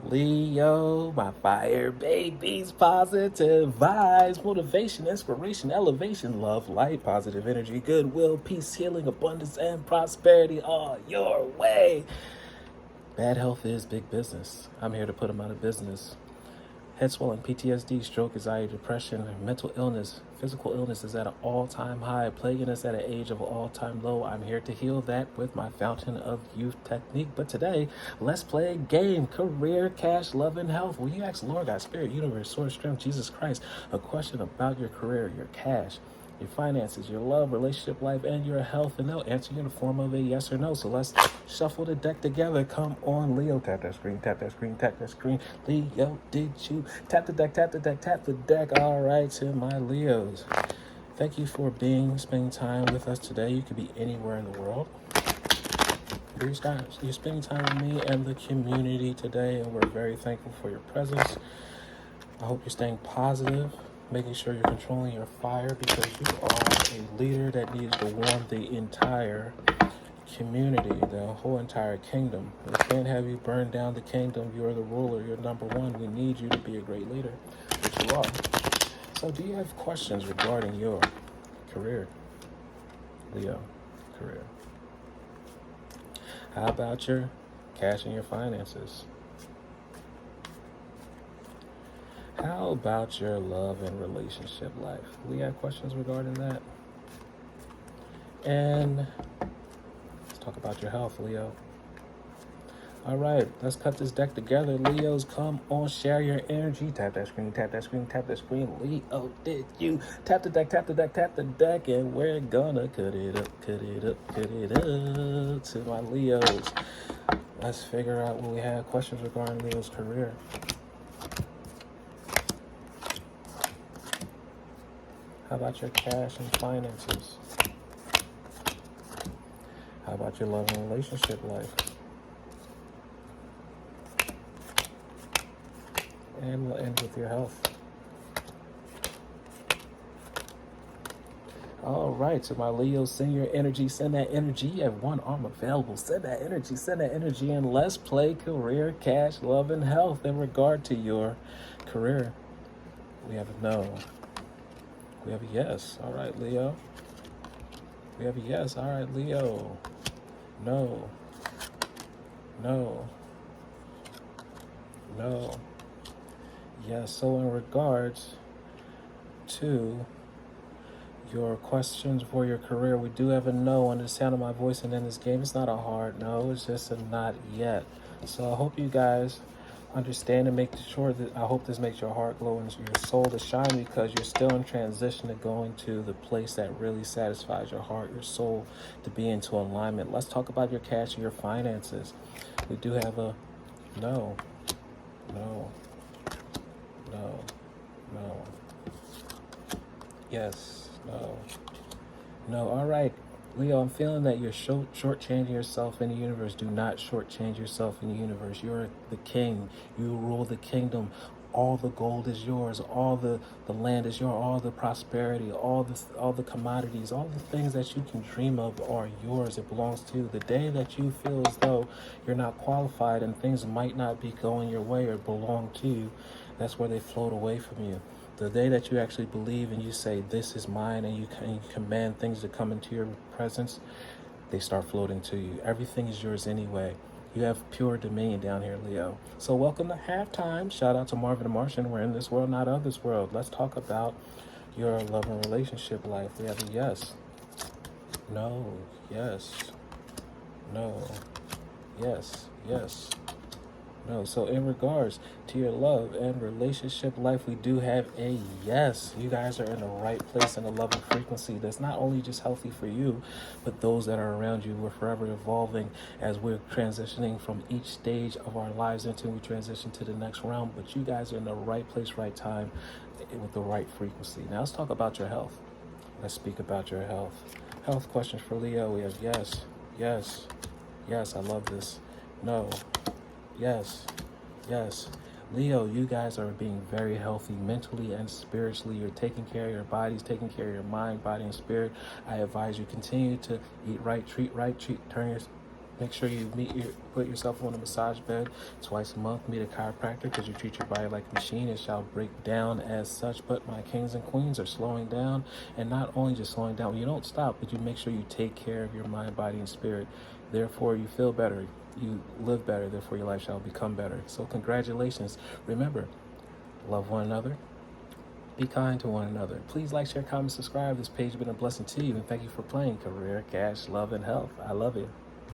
Leo, my fire babies, positive vibes, motivation, inspiration, elevation, love, light, positive energy, goodwill, peace, healing, abundance, and prosperity all your way. Bad health is big business. I'm here to put them out of business. Head swelling, PTSD, stroke, anxiety, depression, mental illness, physical illness is at an all-time high, plaguing us at an age of all-time low. I'm here to heal that with my Fountain of Youth technique. But today, let's play a game: career, cash, love, and health. Will you ask Lord, God, Spirit, Universe, Source, Strength, Jesus Christ a question about your career, your cash, your finances, your love, relationship life, and your health, and they'll answer you in the form of a yes or no. So let's shuffle the deck together. Come on, Leo. Tap that screen, tap that screen, tap that screen. Leo, did you tap the deck, tap the deck, tap the deck? All right, to my Leos. Thank you for spending time with us today. You could be anywhere in the world. You're spending time with me and the community today, and we're very thankful for your presence. I hope you're staying positive, making sure you're controlling your fire, because you are a leader that needs to warm the entire community, the whole entire kingdom. We can't have you burn down the kingdom. You're the ruler. You're number one. We need you to be a great leader, which you are. So do you have questions regarding your career, Leo? Career. How about your cash and your finances? How about your love and relationship life? We have questions regarding that. And let's talk about your health, Leo. All right, let's cut this deck together. Leos, come on, share your energy. Tap that screen, tap that screen, tap that screen. Leo, did you tap the deck, tap the deck, tap the deck? And we're gonna cut it up, cut it up, cut it up. To my Leos, let's figure out what we have. Questions regarding Leo's career. How about your cash and finances? How about your love and relationship life? And we'll end with your health. All right, so my Leos, send your energy, send that energy. You have one arm available. Send that energy, and let's play career, cash, love, and health. In regard to your career, we have a no. We have a yes. All right, Leo. We have a yes. All right, Leo. No. No. No. Yes. So in regards to your questions for your career, we do have a no on the sound of my voice, and in this game, it's not a hard no. It's just a not yet. So I hope you guys understand and make sure that I hope this makes your heart glow and your soul to shine, because you're still in transition to going to the place that really satisfies your heart, your soul, to be into alignment. Let's talk about your cash and your finances. We do have a no, no, no, no, yes, no, no. All right, Leo, I'm feeling that you're shortchanging yourself in the universe. Do not shortchange yourself in the universe. You're the king. You rule the kingdom. All the gold is yours. All the land is yours. All the prosperity, all the commodities, all the things that you can dream of are yours. It belongs to you. The day that you feel as though you're not qualified and things might not be going your way or belong to you, that's where they float away from you. The day that you actually believe and you say, this is mine, and you command things to come into your presence, they start floating to you. Everything is yours anyway. You have pure dominion down here, Leo. So welcome to halftime. Shout out to Marvin the Martian. We're in this world, not of this world. Let's talk about your love and relationship life. We have a yes, no, yes, no, yes, yes, no. So in regards to your love and relationship life, we do have a yes. You guys are in the right place in the love and frequency that's not only just healthy for you, but those that are around you. We're forever evolving as we're transitioning from each stage of our lives until we transition to the next realm. But you guys are in the right place, right time, with the right frequency. Now let's talk about your health. Let's speak about your health. Health questions for Leo. We have yes, yes, yes. I love this. No. Yes, yes. Leo, you guys are being very healthy mentally and spiritually. You're taking care of your bodies, taking care of your mind, body, and spirit. I advise you continue to eat right, treat right, turn your Make sure you put yourself on a massage bed twice a month. Meet a chiropractor, because you treat your body like a machine. It shall break down as such. But my kings and queens are slowing down, and not only just slowing down. You don't stop, but you make sure you take care of your mind, body, and spirit. Therefore, you feel better. You live better. Therefore, your life shall become better. So, congratulations. Remember, love one another. Be kind to one another. Please like, share, comment, subscribe. This page has been a blessing to you, and thank you for playing Career, Cash, Love, and Health. I love you.